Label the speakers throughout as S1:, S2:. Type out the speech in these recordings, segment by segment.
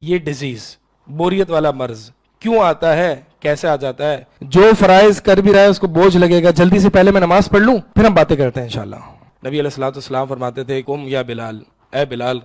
S1: یہ ڈیزیز، بوریت والا مرض کیوں آتا ہے، کیسے آ جاتا ہے؟ جو فرائض کر بھی رہا ہے اس کو بوجھ لگے گا، جلدی سے پہلے میں نماز پڑھ لوں پھر ہم باتیں کرتے ہیں انشاءاللہ۔ نبی علیہ الصلوۃ والسلام فرماتے تھے قم یا بلال، اے بلال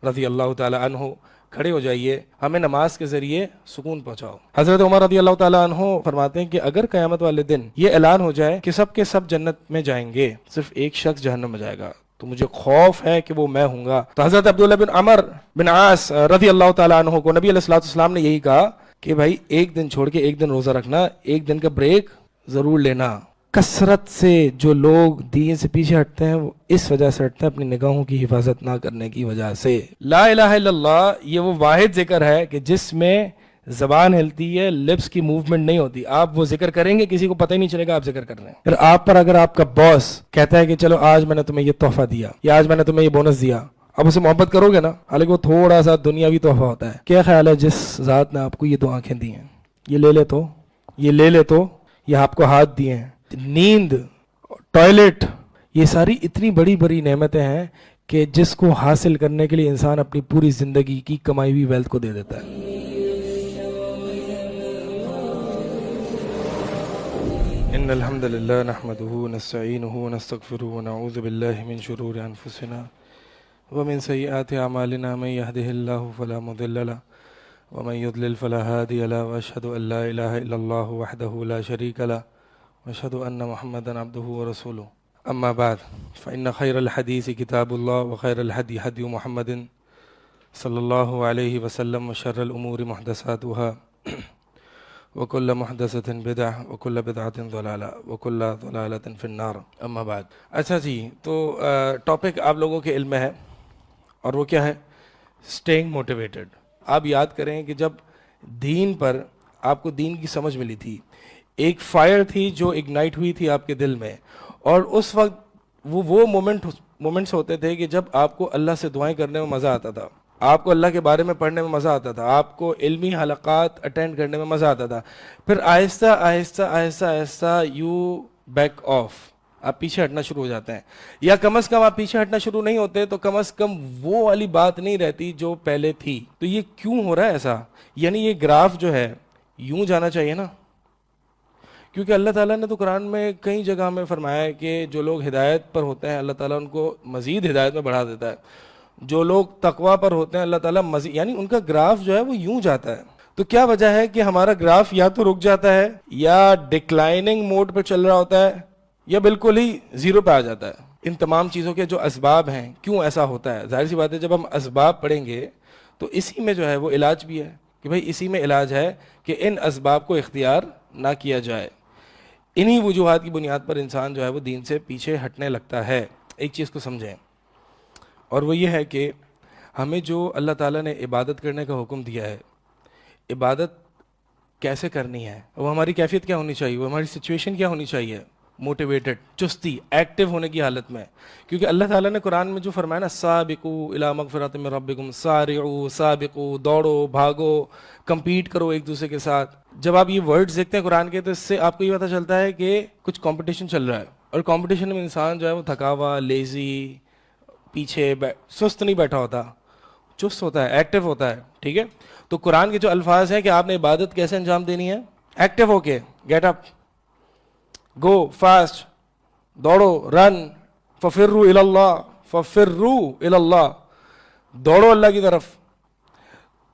S1: رضی اللہ تعالی عنہ کھڑے ہو جائیے، ہمیں نماز کے ذریعے سکون پہنچاؤ۔ حضرت عمر رضی اللہ تعالیٰ عنہ فرماتے ہیں کہ اگر قیامت والے دن یہ اعلان ہو جائے کہ سب کے سب جنت میں جائیں گے، صرف ایک شخص جہنم میں جائے گا، تو مجھے خوف ہے کہ وہ میں ہوں گا۔ تو حضرت عبداللہ بن عمر بن عاص رضی اللہ تعالیٰ عنہ کو نبی علیہ الصلوۃ والسلام نے یہی کہا کہ بھائی ایک دن چھوڑ کے ایک دن روزہ رکھنا، ایک دن کا بریک ضرور لینا۔ کثرت سے جو لوگ دین سے پیچھے ہٹتے ہیں وہ اس وجہ سے ہٹتے ہیں اپنی نگاہوں کی حفاظت نہ کرنے کی وجہ سے۔ لا الہ الا اللہ یہ وہ واحد ذکر ہے کہ جس میں زبان ہلتی ہے، لپس کی موومنٹ نہیں ہوتی۔ آپ وہ ذکر کریں گے کسی کو پتہ ہی نہیں چلے گا آپ ذکر کر رہے ہیں۔ پھر آپ پر اگر آپ کا باس کہتا ہے کہ چلو آج میں نے تمہیں یہ تحفہ دیا یا آج میں نے تمہیں یہ بونس دیا، اب اسے محبت کرو گے نا، حالانکہ وہ تھوڑا سا دنیاوی تحفہ ہوتا ہے۔ کیا خیال ہے جس ذات نے آپ کو یہ دو آنکھیں دی ہیں، یہ لے لے تو، یہ لے لے تو، یہ آپ کو ہاتھ دیے ہیں، نیند، ٹوائلٹ، یہ ساری اتنی بڑی بڑی نعمتیں ہیں کہ جس کو حاصل کرنے کے لیے انسان اپنی پوری زندگی کی کمائی ہوئی ویلتھ کو دے دیتا ہے۔ ان الحمد للہ نحمده ونستعینه ونستغفره ونعوذ باللہ من شرور انفسنا ومن سیئات اعمالنا، من يهده الله فلا مضل له ومن يضلل فلا هادي له، واشهد ان لا اله الا الله وحده لا شريك له واشهد ان محمدا عبده ورسوله۔ اما بعد فان خير الحديث كتاب الله وخير الهدي هدي محمد صلی اللہ علیہ وسلم، وشر الامور محدثاتها وكل محدثة بدعة وكل بدعة ضلالة وكل ضلالة في النار۔ اما بعد، اچھا جی، تو ٹاپک آپ لوگوں کے علم میں ہے اور وہ کیا ہے؟ Staying motivated. آپ یاد کریں کہ جب دین پر آپ کو دین کی سمجھ ملی تھی، ایک فائر تھی جو اگنائٹ ہوئی تھی آپ کے دل میں، اور اس وقت وہ مومنٹس ہوتے تھے کہ جب آپ کو اللہ سے دعائیں کرنے میں مزہ آتا تھا، آپ کو اللہ کے بارے میں پڑھنے میں مزہ آتا تھا، آپ کو علمی حلقات اٹینڈ کرنے میں مزہ آتا تھا۔ پھر آہستہ آہستہ آہستہ آہستہ یو بیک آف، آپ پیچھے ہٹنا شروع ہو جاتے ہیں، یا کم از کم آپ پیچھے ہٹنا شروع نہیں ہوتے تو کم از کم وہ والی بات نہیں رہتی جو پہلے تھی۔ تو یہ کیوں ہو رہا ہے ایسا؟ یعنی یہ گراف جو ہے یوں جانا چاہیے نا، کیونکہ اللہ تعالیٰ نے تو قرآن میں کئی جگہ میں فرمایا ہے کہ جو لوگ ہدایت پر ہوتے ہیں اللہ تعالیٰ ان کو مزید ہدایت میں بڑھا دیتا ہے، جو لوگ تقوی پر ہوتے ہیں اللہ تعالیٰ مزید، یعنی ان کا گراف جو ہے وہ یوں جاتا ہے۔ تو کیا وجہ ہے کہ ہمارا گراف یا تو رک جاتا ہے یا ڈکلائننگ موڈ پہ چل رہا ہوتا ہے یا بالکل ہی زیرو پہ آ جاتا ہے؟ ان تمام چیزوں کے جو اسباب ہیں کیوں ایسا ہوتا ہے، ظاہر سی بات ہے جب ہم اسباب پڑھیں گے تو اسی میں جو ہے وہ علاج بھی ہے کہ بھائی اسی میں علاج ہے کہ ان اسباب کو اختیار نہ کیا جائے۔ انہی وجوہات کی بنیاد پر انسان جو ہے وہ دین سے پیچھے ہٹنے لگتا ہے۔ ایک چیز کو سمجھیں، اور وہ یہ ہے کہ ہمیں جو اللہ تعالیٰ نے عبادت کرنے کا حکم دیا ہے، عبادت کیسے کرنی ہے، وہ ہماری کیفیت کیا ہونی چاہیے، وہ ہماری سچویشن کیا ہونی چاہیے؟ موٹیویٹڈ، چستی، ایکٹیو ہونے کی حالت میں۔ کیونکہ اللہ تعالیٰ نے قرآن میں جو فرمایا نا، سابقوا الی مغفرۃ من ربکم، سارعوا، سابقوا، دوڑو، بھاگو، کمپیٹ کرو ایک دوسرے کے ساتھ۔ جب آپ یہ ورڈز دیکھتے ہیں قرآن کے تو اس سے آپ کو یہ پتہ چلتا ہے کہ کچھ کمپٹیشن چل رہا ہے، اور کمپٹیشن میں انسان جو ہے وہ تھکا ہوا، لیزی، پیچھے سست نہیں بیٹھا ہوتا، چست ہوتا ہے، ایکٹیو ہوتا ہے، ٹھیک ہے؟ تو قرآن کے جو الفاظ ہیں کہ آپ نے عبادت کیسے انجام دینی ہے، ایکٹیو ہو کے، گیٹ اپ، گو فاسٹ، دوڑو، رن، ففروا الی اللہ، ففروا الی اللہ، دوڑو اللہ کی طرف۔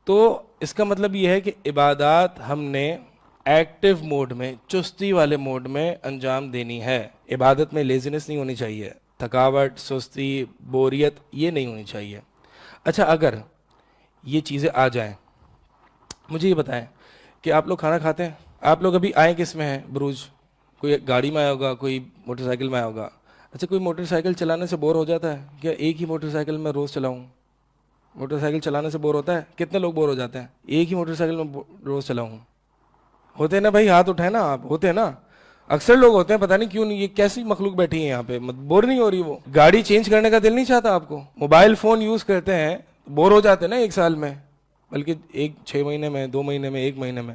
S1: تو اس کا مطلب یہ ہے کہ عبادات ہم نے ایکٹیو موڈ میں، چستی والے موڈ میں انجام دینی ہے۔ عبادت میں لیزینس نہیں ہونی چاہیے، تھکاوٹ، سستی، بوریت یہ نہیں ہونی چاہیے۔ اچھا، اگر یہ چیزیں آ جائیں، مجھے یہ بتائیں کہ آپ لوگ کھانا کھاتے ہیں؟ آپ لوگ ابھی آئے کس میں ہیں بروج؟ کوئی گاڑی میں آیا ہوگا، کوئی موٹر سائیکل میں آیا ہوگا۔ اچھا، کوئی موٹر سائیکل چلانے سے بور ہو جاتا ہے؟ کیا ایک ہی موٹر سائیکل میں روز چلاؤں؟ موٹر سائیکل چلانے سے بور ہوتا ہے؟ کتنے لوگ بور ہو جاتے ہیں ایک ہی موٹر سائیکل میں روز چلاؤں؟ ہوتے ہیں نا بھائی، ہاتھ اٹھائے نا آپ، ہوتے ہیں نا، اکثر لوگ ہوتے ہیں، پتہ نہیں کیوں نہیں، یہ کیسی مخلوق بیٹھی ہے یہاں پہ، بور نہیں ہو رہی؟ وہ گاڑی چینج کرنے کا دل نہیں چاہتا آپ کو؟ موبائل فون یوز کرتے ہیں، بور ہو جاتے ہیں نا ایک سال میں، بلکہ 6 مہینے میں، 2 مہینے میں، 1 مہینے میں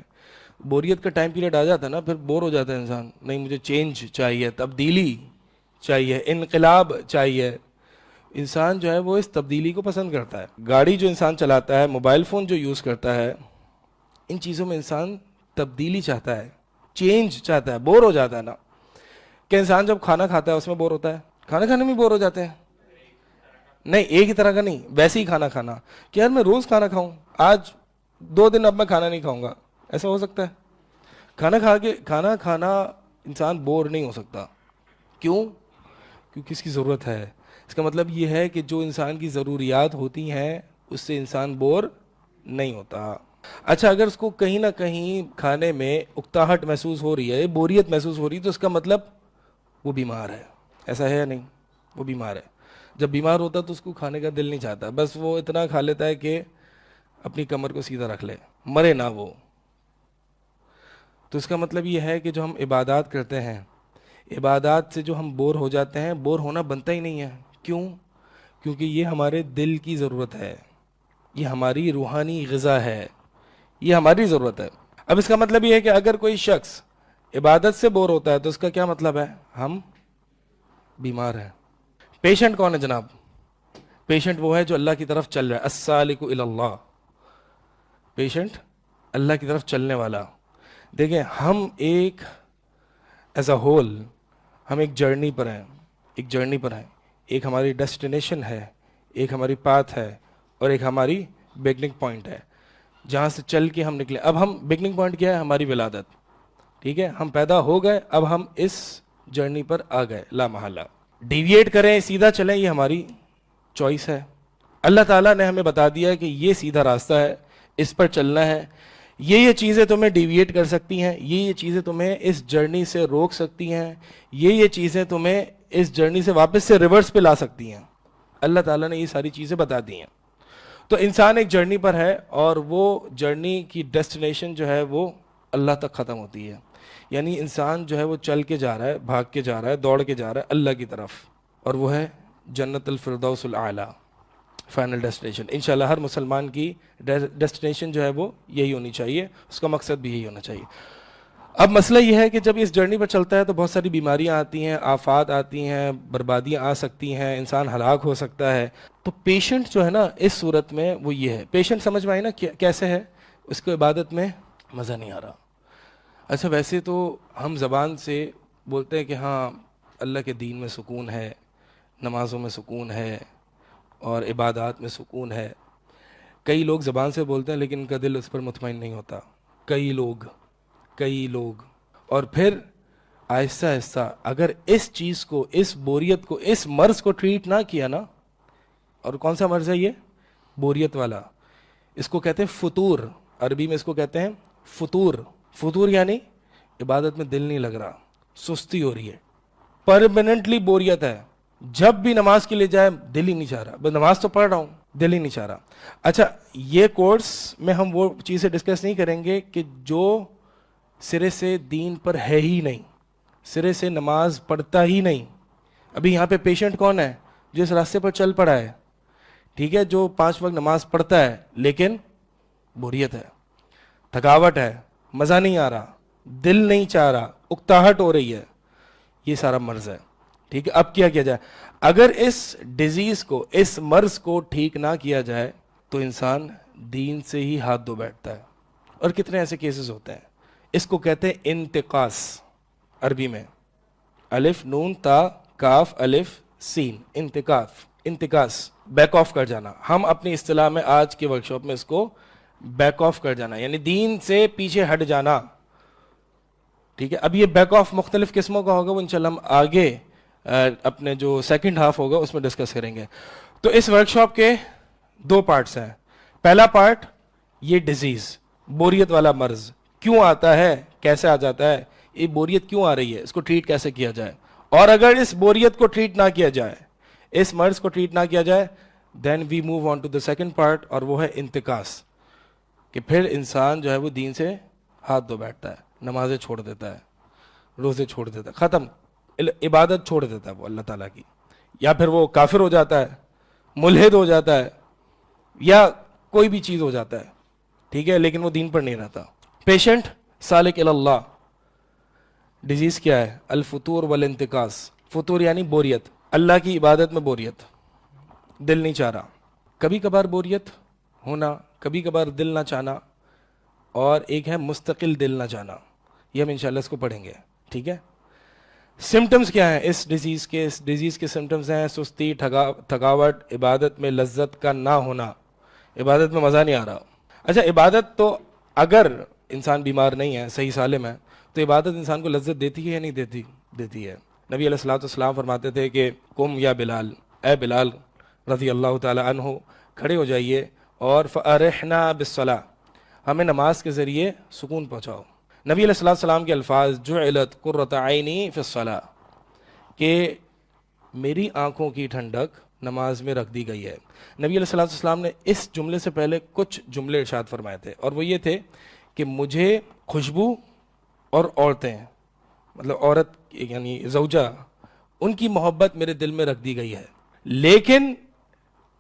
S1: بوریت کا ٹائم پیریڈ آ جاتا ہے نا، پھر بور ہو جاتا ہے انسان، نہیں مجھے چینج چاہیے، تبدیلی چاہیے، انقلاب چاہیے۔ انسان جو ہے وہ اس تبدیلی کو پسند کرتا ہے. گاڑی جو انسان چلاتا ہے, موبائل فون جو یوز کرتا ہے, ان چیزوں میں انسان تبدیلی چاہتا ہے, چینج چاہتا ہے. بور ہو جاتا ہے نا, کہ انسان جب کھانا کھاتا ہے اس میں بور ہوتا ہے. کھانا کھانے میں بور ہو جاتے ہیں. نہیں, ایک ہی طرح کا نہیں, ویسے ہی کھانا کھانا کہ یار میں روز کھانا کھاؤں, آج 2 دن اب میں کھانا نہیں کھاؤں گا, ایسا ہو سکتا ہے؟ کھانا کھانا انسان بور نہیں ہو سکتا. کیوں؟ کیونکہ اس کی ضرورت ہے. اس کا مطلب یہ ہے کہ جو انسان کی ضروریات ہوتی ہیں اس سے انسان بور نہیں ہوتا. اچھا, اگر اس کو کہیں نہ کہیں کھانے میں اکتاہٹ محسوس ہو رہی ہے, بوریت محسوس ہو رہی ہے, تو اس کا مطلب وہ بیمار ہے. ایسا ہے یا نہیں؟ وہ بیمار ہے. جب بیمار ہوتا تو اس کو کھانے کا دل نہیں چاہتا, بس وہ اتنا کھا لیتا ہے کہ اپنی کمر کو سیدھا رکھ لے, مرے نہ وہ. تو اس کا مطلب یہ ہے کہ جو ہم عبادات کرتے ہیں, عبادات سے جو ہم بور ہو جاتے ہیں, بور ہونا بنتا ہی نہیں ہے. کیوں؟ کیونکہ یہ ہمارے دل کی ضرورت ہے, یہ ہماری روحانی غذا ہے, یہ ہماری ضرورت ہے. اب اس کا مطلب یہ ہے کہ اگر کوئی شخص عبادت سے بور ہوتا ہے تو اس کا کیا مطلب ہے؟ ہم بیمار ہیں. پیشنٹ کون ہے جناب؟ پیشنٹ وہ ہے جو اللہ کی طرف چل رہا ہے. السالک الی اللہ, پیشنٹ اللہ کی طرف چلنے والا. دیکھیں, ہم ایک ایز اے ہول ہم ایک جرنی پر ہیں, ایک جرنی پر ہیں. ایک ہماری ڈیسٹینیشن ہے, ایک ہماری پاتھ ہے, اور ایک ہماری بگننگ پوائنٹ ہے جہاں سے چل کے ہم نکلے. اب ہم بگننگ پوائنٹ کیا ہے؟ ہماری ولادت. ٹھیک ہے, ہم پیدا ہو گئے, اب ہم اس جرنی پر آ گئے لا محالہ. ڈیویٹ کریں, سیدھا چلیں, یہ ہماری چوائس ہے. اللہ تعالیٰ نے ہمیں بتا دیا کہ یہ سیدھا راستہ ہے, اس پر چلنا ہے. یہ چیزیں تمہیں ڈیویٹ کر سکتی ہیں, یہ چیزیں تمہیں اس جرنی سے روک سکتی ہیں, یہ چیزیں تمہیں اس جرنی سے واپس سے ریورس پہ لا سکتی ہیں. اللہ تعالیٰ نے یہ ساری چیزیں بتا دی ہیں. تو انسان ایک جرنی پر ہے, اور وہ جرنی کی ڈیسٹینیشن جو ہے وہ اللہ تک ختم ہوتی ہے. یعنی انسان جو ہے وہ چل کے جا رہا ہے, بھاگ کے جا رہا ہے, دوڑ کے جا رہا ہے اللہ کی طرف, اور وہ ہے جنت الفردوس الاعلی, فائنل ڈیسٹینیشن. انشاءاللہ ہر مسلمان کی ڈیسٹینیشن جو ہے وہ یہی ہونی چاہیے, اس کا مقصد بھی یہی ہونا چاہیے. اب مسئلہ یہ ہے کہ جب اس جرنی پر چلتا ہے تو بہت ساری بیماریاں آتی ہیں, آفات آتی ہیں, بربادیاں آ سکتی ہیں, انسان ہلاک ہو سکتا ہے. تو پیشنٹ جو ہے نا اس صورت میں وہ یہ ہے. پیشنٹ سمجھ میں آئی نا کیسے ہے؟ اس کو عبادت میں مزہ نہیں آ رہا. اچھا, ویسے تو ہم زبان سے بولتے ہیں کہ ہاں اللہ کے دین میں سکون ہے, نمازوں میں سکون ہے, اور عبادات میں سکون ہے. کئی لوگ زبان سے بولتے ہیں لیکن ان کا دل اس پر مطمئن نہیں ہوتا. کئی لوگ. اور پھر آہستہ آہستہ اگر اس چیز کو, اس بوریت کو, اس مرض کو ٹریٹ نہ کیا نا, اور کون سا مرض ہے یہ؟ بوریت والا. اس کو کہتے ہیں فطور, عربی میں اس کو کہتے ہیں فطور. فطور یعنی عبادت میں دل نہیں لگ رہا, سستی ہو رہی ہے, پرماننٹلی بوریت ہے. جب بھی نماز کے لیے جائے دل ہی نہیں چاہ رہا, بس نماز تو پڑھ رہا ہوں, دل ہی نہیں چاہ رہا. اچھا, یہ کورس میں ہم وہ چیزیں ڈسکس نہیں کریں گے کہ جو سرے سے دین پر ہے ہی نہیں, سرے سے نماز پڑھتا ہی نہیں. ابھی یہاں پہ پیشنٹ کون ہے؟ جو اس راستے پر چل پڑا ہے, ٹھیک ہے, جو 5 وقت نماز پڑھتا ہے لیکن بوریت ہے, تھکاوٹ ہے, مزہ نہیں آ رہا, دل نہیں چاہ رہا, اکتاہٹ ہو رہی ہے. یہ سارا مرض ہے. ٹھیک ہے, اب کیا جائے؟ اگر اس ڈیزیز کو, اس مرض کو ٹھیک نہ کیا جائے تو انسان دین سے ہی ہاتھ دھو بیٹھتا ہے. اور کتنے ایسے کیسز ہوتے ہیں. اس کو کہتے ہیں انتقاص, عربی میں الف نون تا کاف الف سین, انتقاص, بیک آف کر جانا. ہم اپنی اصطلاح میں آج کے ورک شاپ میں اس کو بیک آف کر جانا, یعنی دین سے پیچھے ہٹ جانا. ٹھیک ہے, اب یہ بیک آف مختلف قسموں کا ہوگا, وہ انشاءاللہ ہم آگے اپنے جو سیکنڈ ہاف ہوگا اس میں ڈسکس کریں گے. تو اس ورک شاپ کے 2 پارٹس ہیں. پہلا پارٹ یہ ڈیزیز, بوریت والا مرض کیوں آتا ہے, کیسے آ جاتا ہے, یہ بوریت کیوں آ رہی ہے, اس کو ٹریٹ کیسے کیا جائے. اور اگر اس بوریت کو ٹریٹ نہ کیا جائے, اس مرض کو ٹریٹ نہ کیا جائے, then we move on to the second part, اور وہ ہے انتقاص, کہ پھر انسان جو ہے وہ دین سے ہاتھ دھو بیٹھتا ہے, نمازیں چھوڑ دیتا ہے, روزے چھوڑ دیتا ہے, ختم, عبادت چھوڑ دیتا ہے وہ اللہ تعالیٰ کی, یا پھر وہ کافر ہو جاتا ہے, ملحد ہو جاتا ہے, یا کوئی بھی چیز ہو جاتا ہے. ٹھیک ہے, لیکن وہ دین پر نہیں رہتا. پیشنٹ سالک الی اللہ. ڈیزیز کیا ہے؟ الفطور والانتقاص. فطور یعنی بوریت, اللہ کی عبادت میں بوریت, دل نہیں چاہ رہا. کبھی کبھار بوریت ہونا, کبھی کبھار دل نہ چاہنا, اور ایک ہے مستقل دل نہ چاہنا. یہ ہم انشاءاللہ اس کو پڑھیں گے, ٹھیک ہے. سمٹمز کیا ہیں اس ڈیزیز کے سمٹمز ہیں سستی, تھکاوٹ, عبادت میں لذت کا نہ ہونا, عبادت میں مزہ نہیں آ رہا. اچھا, عبادت تو اگر انسان بیمار نہیں ہے, صحیح سالم ہے, تو عبادت انسان کو لذت دیتی ہے یا نہیں دیتی؟ دیتی ہے. نبی علیہ الصلوۃ والسلام فرماتے تھے کہ قم یا بلال, اے بلال رضی اللہ تعالی عنہ, کھڑے ہو جائیے اور فارحنا بالصلاۃ, ہمیں نماز کے ذریعے سکون پہنچاؤ. نبی علیہ الصلوۃ والسلام کے الفاظ جعلت قرۃ عینی فی الصلاۃ, کہ میری آنکھوں کی ٹھنڈک نماز میں رکھ دی گئی ہے. نبی علیہ الصلوۃ والسلام نے اس جملے سے پہلے کچھ جملے ارشاد فرمائے تھے, اور وہ یہ تھے کہ مجھے خوشبو اور عورتیں, مطلب عورت یعنی زوجہ, ان کی محبت میرے دل میں رکھ دی گئی ہے, لیکن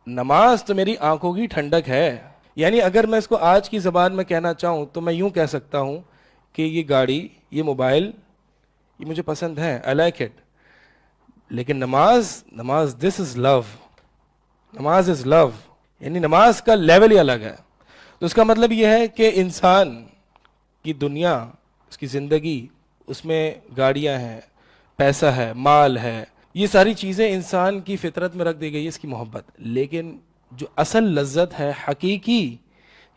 S1: نماز تو میری آنکھوں کی ٹھنڈک ہے. یعنی اگر میں اس کو آج کی زبان میں کہنا چاہوں تو میں یوں کہہ سکتا ہوں کہ یہ گاڑی, یہ موبائل, یہ مجھے پسند ہے, I like it, لیکن نماز دس از لو, نماز از لو, یعنی نماز کا لیول ہی الگ ہے. تو اس کا مطلب یہ ہے کہ انسان کی دنیا, اس کی زندگی, اس میں گاڑیاں ہیں, پیسہ ہے, مال ہے, یہ ساری چیزیں انسان کی فطرت میں رکھ دی گئی ہے اس کی محبت, لیکن جو اصل لذت ہے, حقیقی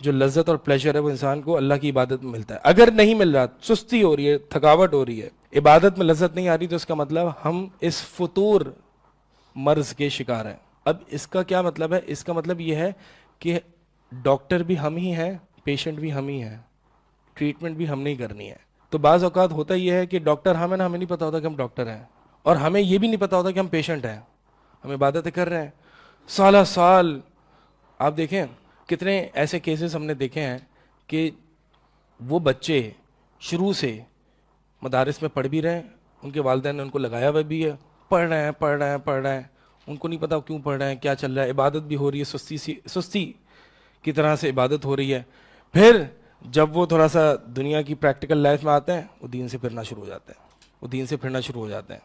S1: جو لذت اور پلیجر ہے, وہ انسان کو اللہ کی عبادت میں ملتا ہے. اگر نہیں مل رہا, سستی ہو رہی ہے, تھکاوٹ ہو رہی ہے, عبادت میں لذت نہیں آ رہی, تو اس کا مطلب ہم اس فطور مرض کے شکار ہیں. اب اس کا کیا مطلب ہے؟ اس کا مطلب یہ ہے کہ ڈاکٹر بھی ہم ہی ہیں, پیشنٹ بھی ہم ہی ہیں, ٹریٹمنٹ بھی ہم نہیں کرنی ہے. تو بعض اوقات ہوتا یہ ہے کہ ڈاکٹر ہم ہیں نا, ہمیں نہیں پتا ہوتا کہ ہم ڈاکٹر ہیں, اور ہمیں یہ بھی نہیں پتا ہوتا کہ ہم پیشنٹ ہیں. ہم عبادتیں کر رہے ہیں سالہ سال. آپ دیکھیں کتنے ایسے کیسز ہم نے دیکھے ہیں کہ وہ بچے شروع سے مدارس میں پڑھ بھی رہے ہیں, ان کے والدین نے ان کو لگایا ہوا بھی ہے, پڑھ رہے ہیں, ان کو نہیں پتا کیوں پڑھ رہے ہیں, کیا چل رہا ہے, عبادت بھی ہو رہی ہے, سستی کی طرح سے عبادت ہو رہی ہے. پھر جب وہ تھوڑا سا دنیا کی پریکٹیکل لائف میں آتے ہیں, وہ دین سے پھرنا شروع ہو جاتے ہیں,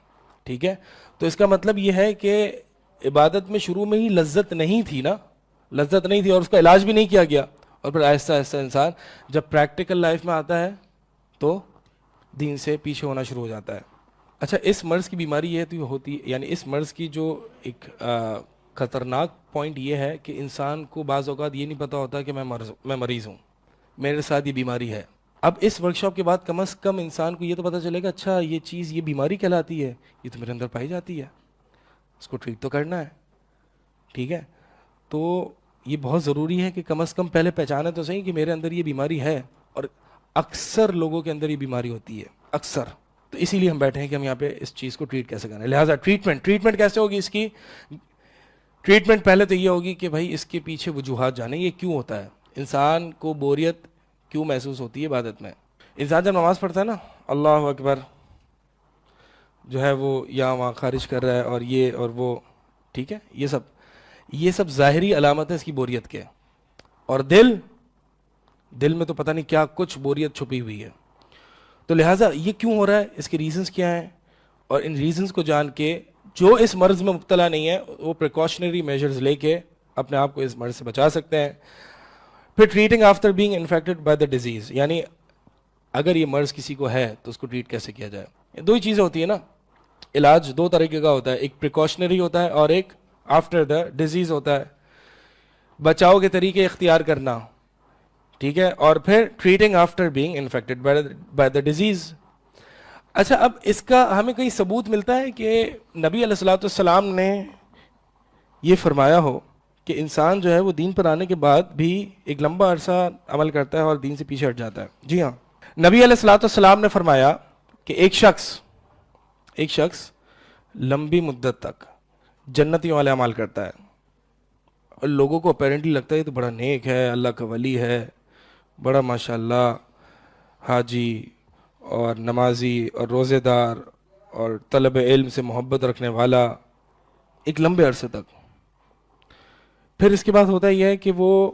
S1: ٹھیک ہے. تو اس کا مطلب یہ ہے کہ عبادت میں شروع میں ہی لذت نہیں تھی نا, لذت نہیں تھی, اور اس کا علاج بھی نہیں کیا گیا, اور پھر آہستہ آہستہ انسان جب پریکٹیکل لائف میں آتا ہے تو دین سے پیچھے ہونا شروع ہو جاتا ہے. اچھا, اس مرض کی بیماری یہ ہوتی ہے, یعنی اس مرض کی جو ایک خطرناک پوائنٹ یہ ہے کہ انسان کو بعض اوقات یہ نہیں پتا ہوتا کہ میں مریض ہوں, میرے ساتھ یہ بیماری ہے. اب اس ورکشاپ کے بعد کم از کم انسان کو یہ تو پتا چلے گا, اچھا یہ چیز, یہ بیماری کہلاتی ہے, یہ تو میرے اندر پائی جاتی ہے, اس کو ٹریٹ تو کرنا ہے, ٹھیک ہے. تو یہ بہت ضروری ہے کہ کم از کم پہلے پہچانے تو صحیح کہ میرے اندر یہ بیماری ہے, اور اکثر لوگوں کے اندر یہ بیماری ہوتی ہے, اکثر. تو اسی لیے ہم بیٹھے ہیں کہ ہم یہاں پہ اس چیز کو ٹریٹ کیسے کریں. لہٰذا ٹریٹمنٹ کیسے ہوگی اس کی؟ ٹریٹمنٹ پہلے تو یہ ہوگی کہ بھائی اس کے پیچھے وجوہات جانیں, یہ کیوں ہوتا ہے, انسان کو بوریت کیوں محسوس ہوتی ہے عبادت میں. انسان جب نماز پڑھتا ہے نا, اللہ اکبر جو ہے وہ یہاں وہاں خارج کر رہا ہے, اور یہ اور وہ, ٹھیک ہے, یہ سب ظاہری علامت ہے اس کی بوریت کے. اور دل میں تو پتہ نہیں کیا کچھ بوریت چھپی ہوئی ہے. تو لہٰذا یہ کیوں ہو رہا ہے, اس کے ریزنز کیا ہیں, اور ان ریزنز کو جان کے جو اس مرض میں مبتلا نہیں ہے وہ پریکاشنری میجرز لے کے اپنے آپ کو اس مرض سے بچا سکتے ہیں. پھر treating after being infected by the disease, یعنی اگر یہ مرض کسی کو ہے تو اس کو ٹریٹ کیسے کیا جائے. دو ہی چیزیں ہوتی ہیں نا, علاج دو طریقے کا ہوتا ہے, ایک پریکاشنری ہوتا ہے اور ایک آفٹر دا ڈیزیز ہوتا ہے. بچاؤ کے طریقے اختیار کرنا, ٹھیک ہے, اور پھر treating after being infected by the disease. اچھا, اب اس کا ہمیں کہیں ثبوت ملتا ہے کہ نبی علیہ الصلوۃ والسلام نے یہ فرمایا ہو کہ انسان جو ہے وہ دین پر آنے کے بعد بھی ایک لمبا عرصہ عمل کرتا ہے اور دین سے پیچھے ہٹ جاتا ہے؟ جی ہاں, نبی علیہ الصلوۃ والسلام نے فرمایا کہ ایک شخص لمبی مدت تک جنتیوں والے اعمال کرتا ہے, اور لوگوں کو اپیرنٹلی لگتا ہے تو بڑا نیک ہے, اللہ کا ولی ہے, بڑا ماشاءاللہ حاجی اور نمازی اور روزے دار اور طلب علم سے محبت رکھنے والا, ایک لمبے عرصے تک. پھر اس کے بعد ہوتا یہ ہے کہ وہ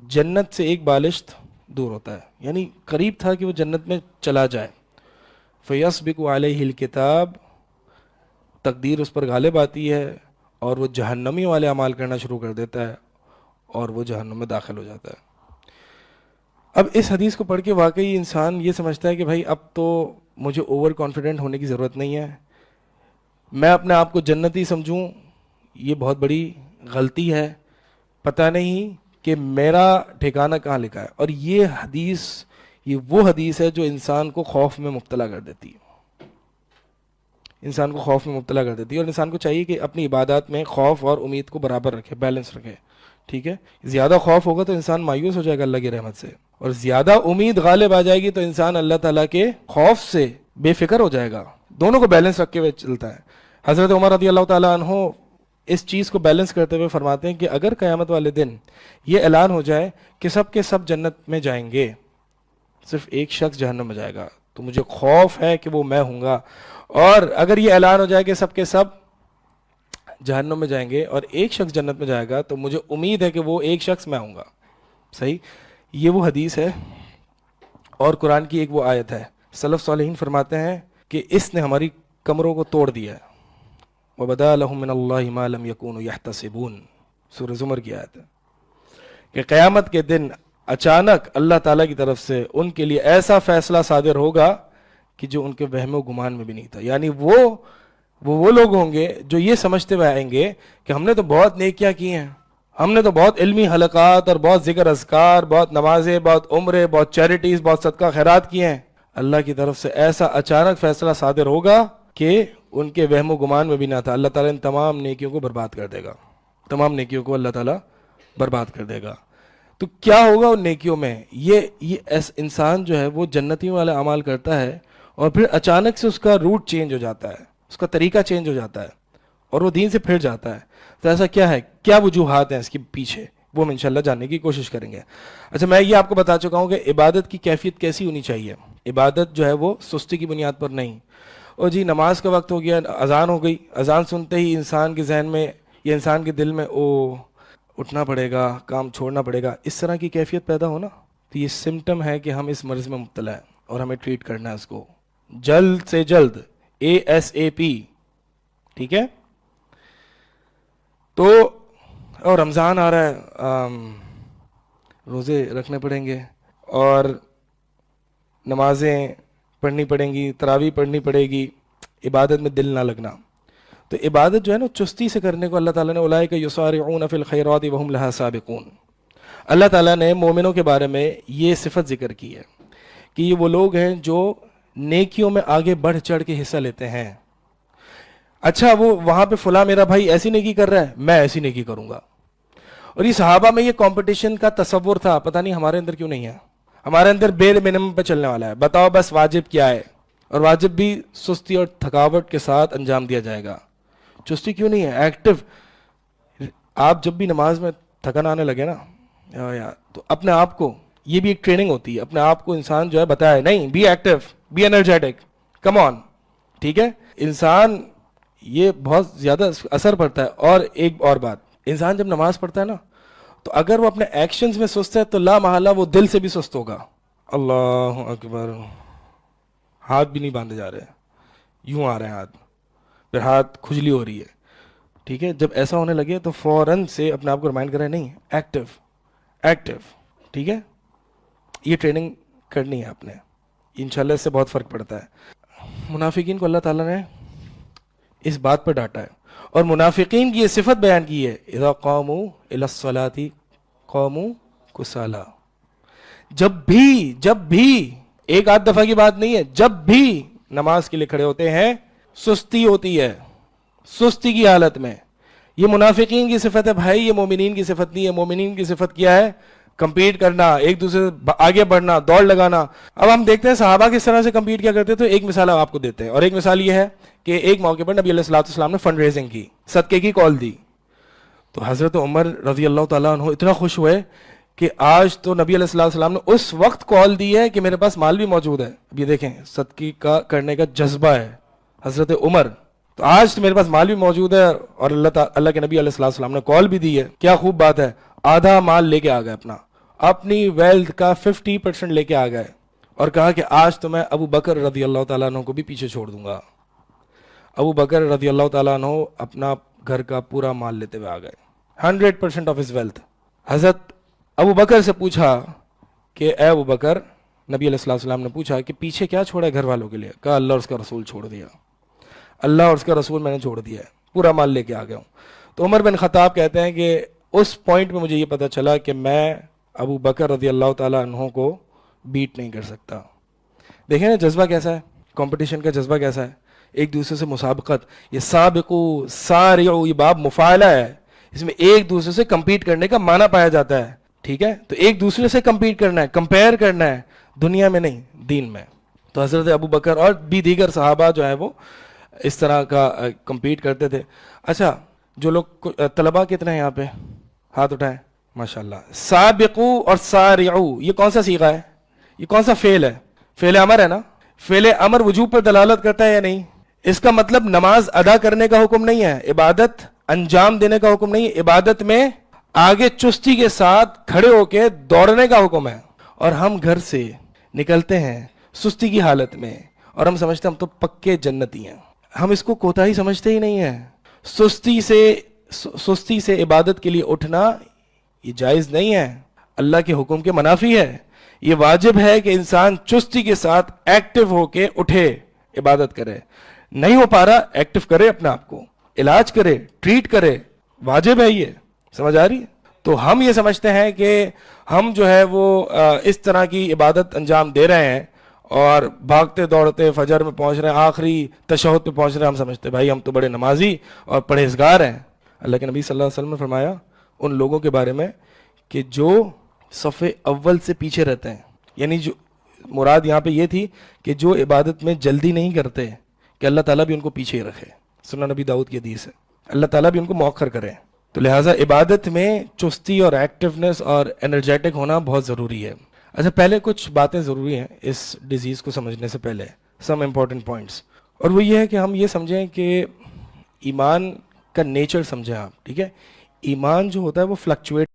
S1: جنت سے ایک بالشت دور ہوتا ہے, یعنی قریب تھا کہ وہ جنت میں چلا جائے. فَيَسْبِقُ عَلَيْهِ الْكِتَابُ, تقدیر اس پر غالب آتی ہے اور وہ جہنمی والے اعمال کرنا شروع کر دیتا ہے اور وہ جہنم میں داخل ہو جاتا ہے۔ اب اس حدیث کو پڑھ کے واقعی انسان یہ سمجھتا ہے کہ بھائی اب تو مجھے اوور کانفیڈنٹ ہونے کی ضرورت نہیں ہے، میں اپنے آپ کو جنتی سمجھوں، یہ بہت بڑی غلطی ہے، پتہ نہیں کہ میرا ٹھکانہ کہاں لکھا ہے۔ اور یہ حدیث، یہ وہ حدیث ہے جو انسان کو خوف میں مبتلا کر دیتی ہے، انسان کو خوف میں مبتلا کر دیتی ہے۔ اور انسان کو چاہیے کہ اپنی عبادات میں خوف اور امید کو برابر رکھے، بیلنس رکھے، ٹھیک ہے۔ زیادہ خوف ہوگا تو انسان مایوس ہو جائے گا اللہ کی رحمت سے، اور زیادہ امید غالب آ جائے گی تو انسان اللہ تعالیٰ کے خوف سے بے فکر ہو جائے گا۔ دونوں کو بیلنس رکھے ہوئے چلتا ہے۔ حضرت عمر رضی اللہ تعالیٰ عنہ اس چیز کو بیلنس کرتے ہوئے فرماتے ہیں کہ اگر قیامت والے دن یہ اعلان ہو جائے کہ سب کے سب جنت میں جائیں گے، صرف ایک شخص جہنم میں جائے گا، تو مجھے خوف ہے کہ وہ میں ہوں گا۔ اور اگر یہ اعلان ہو جائے کہ سب کے سب جہنم میں جائیں گے اور ایک شخص جنت میں جائے گا، تو مجھے امید ہے کہ وہ ایک شخص میں ہوں گا۔ صحیح، یہ وہ حدیث ہے اور قرآن کی ایک وہ آیت ہے۔ سلف صالحین فرماتے ہیں کہ اس نے ہماری کمروں کو توڑ دیا ہے۔ وَبَدَا لَهُم مِّنَ اللَّهِ مَا لَمْ يَكُونُوا يَحْتَسِبُونَ، سورہ زمر کی آیت ہے کہ قیامت کے دن اچانک اللہ تعالیٰ کی طرف سے ان کے لیے ایسا فیصلہ صادر ہوگا کہ جو ان کے وہم و گمان میں بھی نہیں تھا۔ یعنی وہ لوگ ہوں گے جو یہ سمجھتے ہوئے آئیں گے کہ ہم نے تو بہت نیکیاں کی ہیں، ہم نے تو بہت علمی حلقات اور بہت ذکر اذکار، بہت نمازیں، بہت عمرے، بہت چیریٹیز، بہت صدقہ خیرات کیے ہیں۔ اللہ کی طرف سے ایسا اچانک فیصلہ صادر ہوگا کہ ان کے وہم و گمان میں بھی نہ تھا۔ اللہ تعالیٰ ان تمام نیکیوں کو برباد کر دے گا، تمام نیکیوں کو اللہ تعالیٰ برباد کر دے گا۔ تو کیا ہوگا ان نیکیوں میں؟ یہ انسان جو ہے وہ جنتیوں والے اعمال کرتا ہے اور پھر اچانک سے اس کا روٹ چینج ہو جاتا ہے، اس کا طریقہ چینج ہو جاتا ہے اور وہ دین سے پھر جاتا ہے۔ تو ایسا کیا ہے، کیا وجوہات ہیں اس کے پیچھے، وہ ہم انشاءاللہ جاننے کی کوشش کریں گے۔ اچھا، میں یہ آپ کو بتا چکا ہوں کہ عبادت کی کیفیت کیسی ہونی چاہیے۔ عبادت جو ہے وہ سستی کی بنیاد پر نہیں، اور جی نماز کا وقت ہو گیا، اذان ہو گئی، اذان سنتے ہی انسان کے ذہن میں یا انسان کے دل میں اٹھنا پڑے گا، کام چھوڑنا پڑے گا، اس طرح کی کیفیت پیدا ہونا، تو یہ سمٹم ہے کہ ہم اس مرض میں مبتلا ہیں اور ہمیں ٹریٹ کرنا ہے اس کو جلد سے جلد، ASAP، ٹھیک ہے۔ تو اور رمضان آ رہا ہے، روزے رکھنے پڑیں گے اور نمازیں پڑھنی پڑیں گی، تراویح پڑھنی پڑے گی، عبادت میں دل نہ لگنا۔ تو عبادت جو ہے نا چستی سے کرنے کو اللہ تعالیٰ نے اولئک یسارعون فی الخیرات وہم لہا سابقون، اللہ تعالیٰ نے مومنوں کے بارے میں یہ صفت ذکر کی ہے کہ یہ وہ لوگ ہیں جو نیکیوں میں آگے بڑھ چڑھ کے حصہ لیتے ہیں۔ اچھا، وہ وہاں پہ فلاں میرا بھائی ایسی نیکی کر رہا ہے، میں ایسی نیکی کروں گا۔ اور یہ صحابہ میں یہ کمپٹیشن کا تصور تھا، پتہ نہیں ہمارے اندر کیوں نہیں ہے۔ ہمارے اندر بیر منیمم پہ چلنے والا ہے، بتاؤ بس واجب کیا ہے، اور واجب بھی سستی اور تھکاوٹ کے ساتھ انجام دیا جائے گا۔ چستی کیوں نہیں ہے، ایکٹیو۔ آپ جب بھی نماز میں تھکن آنے لگے نا تو اپنے آپ کو، یہ بھی ایک ٹریننگ ہوتی ہے، اپنے آپ کو انسان جو ہے بتائے نہیں، بی ایکٹیو، بی انرجیٹک، کم آن، ٹھیک ہے۔ انسان یہ بہت زیادہ اثر پڑتا ہے۔ اور ایک اور بات، انسان جب نماز پڑھتا ہے نا تو اگر وہ اپنے ایکشنز میں سست ہے تو لا محالہ وہ دل سے بھی سست ہوگا۔ اللہ اکبر، ہاتھ بھی نہیں باندھے جا رہے، یوں آ رہے ہیں ہاتھ، پھر ہاتھ کھجلی ہو رہی ہے، ٹھیک ہے۔ جب ایسا ہونے لگے تو فوراً سے اپنے آپ کو ریمائنڈ کریں، نہیں، ایکٹیو ایکٹیو، ٹھیک ہے۔ یہ ٹریننگ کرنی ہے آپ نے، انشاءاللہ اس سے بہت فرق پڑتا ہے۔ منافقین کو اللہ تعالیٰ نے اس بات پر ڈانٹا ہے اور منافقین کی یہ صفت بیان کی ہے، اذا قاموا الی الصلاۃ قاموا کسالی، جب بھی ایک آدھ دفعہ کی بات نہیں ہے، جب بھی نماز کے لیے کھڑے ہوتے ہیں سستی ہوتی ہے، سستی کی حالت میں۔ یہ منافقین کی صفت ہے بھائی، یہ مومنین کی صفت نہیں ہے۔ مومنین کی صفت کیا ہے؟ کمپیٹ کرنا، ایک دوسرے سے آگے بڑھنا، دوڑ لگانا۔ اب ہم دیکھتے ہیں صحابہ کس طرح سے کمپیٹ کیا کرتے، تو ایک مثال ہم آپ کو دیتے ہیں، اور ایک مثال یہ ہے کہ ایک موقع پر نبی علیہ الصلوۃ والسلام نے فنڈ ریزنگ کی، صدقے کی کال دی، تو حضرت عمر رضی اللہ تعالیٰ عنہ اتنا خوش ہوئے کہ آج تو نبی علیہ الصلوۃ والسلام نے اس وقت کال دی ہے کہ میرے پاس مال بھی موجود ہے۔ اب یہ دیکھیں، صدقے کا کرنے کا جذبہ ہے حضرت عمر، تو آج تو میرے پاس مال بھی موجود ہے اور اللہ کے نبی علیہ الصلوۃ والسلام نے کال بھی دی ہے، کیا خوب بات ہے۔ آدھا مال لے کے آ گئے، اپنی ویلتھ کا 50% لے کے آ گئے اور کہا کہ آج تو میں ابو بکر رضی اللہ تعالیٰ عنہ کو بھی پیچھے چھوڑ دوں گا۔ ابو بکر رضی اللہ تعالیٰ عنہ اپنا گھر کا پورا مال لیتے ہوئے آ گئے, 100% آف ہز ویلتھ. حضرت ابو بکر سے پوچھا کہ اے ابو بکر, نبی علیہ الصلوۃ والسلام نے پوچھا کہ پیچھے کیا چھوڑا ہے گھر والوں کے لیے؟ کہا اللہ اور اس کا رسول چھوڑ دیا, اللہ اور اس کا رسول میں نے چھوڑ دیا ہے, پورا مال لے کے آ گیا ہوں. تو عمر بن خطاب کہتے ہیں کہ اس پوائنٹ پہ مجھے یہ پتہ چلا کہ میں ابو بکر رضی اللہ تعالیٰ عنہ کو بیٹ نہیں کر سکتا. دیکھیں نا جذبہ کیسا ہے, کمپٹیشن کا جذبہ کیسا ہے, ایک دوسرے سے مسابقت. یہ سابقو سارعو یہ باب مفاعلہ ہے, اس میں ایک دوسرے سے کمپیٹ کرنے کا معنی پایا جاتا ہے. ٹھیک ہے, تو ایک دوسرے سے کمپیٹ کرنا ہے, کمپیئر کرنا ہے, دنیا میں نہیں دین میں. تو حضرت ابو بکر اور بھی دیگر صحابہ جو ہیں وہ اس طرح کا کمپیٹ کرتے تھے. اچھا, جو لوگ طلباء کتنے ہیں یہاں پہ, ہاتھ اٹھائیں. ماشاءاللہ. سابقو اور سارعو یہ کون سا صیغہ ہے, یہ کون سا فعل ہے؟ فعل امر ہے نا. فعل امر وجوب پر دلالت کرتا ہے یا نہیں؟ اس کا مطلب نماز ادا کرنے کا حکم نہیں ہے, عبادت انجام دینے کا حکم نہیں ہے, عبادت میں آگے چستی کے ساتھ کھڑے ہو کے دوڑنے کا حکم ہے. اور ہم گھر سے نکلتے ہیں سستی کی حالت میں اور ہم سمجھتے ہیں ہم تو پکے جنتی ہیں. ہم اس کو کوتاہی سمجھتے ہی نہیں ہیں. سستی سے عبادت کے لیے اٹھنا یہ جائز نہیں ہے, اللہ کے حکم کے منافی ہے. یہ واجب ہے کہ انسان چستی کے ساتھ ایکٹیو ہو کے اٹھے, عبادت کرے. نہیں ہو پا رہا, ایکٹیو کرے اپنے آپ کو, علاج کرے, ٹریٹ کرے, واجب ہے. یہ سمجھ آ رہی ہے؟ تو ہم یہ سمجھتے ہیں کہ ہم جو ہے وہ اس طرح کی عبادت انجام دے رہے ہیں اور بھاگتے دوڑتے فجر میں پہنچ رہے ہیں, آخری تشہد پہ پہنچ رہے ہیں, ہم سمجھتے ہیں بھائی ہم تو بڑے نمازی اور پرہیزگار ہیں. اللہ کے نبی صلی اللہ علیہ وسلم نے فرمایا ان لوگوں کے بارے میں کہ جو صف اول سے پیچھے رہتے ہیں, یعنی جو مراد یہاں پہ یہ تھی کہ جو عبادت میں جلدی نہیں کرتے, کہ اللہ تعالیٰ بھی ان کو پیچھے ہی رکھے. سنن نبی داؤد کی حدیث ہے, اللہ تعالیٰ بھی ان کو مؤخر کرے. تو لہٰذا عبادت میں چستی اور ایکٹیونیس اور انرجیٹک ہونا بہت ضروری ہے. اچھا, پہلے کچھ باتیں ضروری ہیں اس ڈیزیز کو سمجھنے سے پہلے, سم امپورٹنٹ پوائنٹس. اور وہ یہ ہے کہ ہم یہ سمجھیں کہ ایمان کا نیچر سمجھیں آپ. ٹھیک ہے, ایمان جو ہوتا ہے وہ فلکچویٹ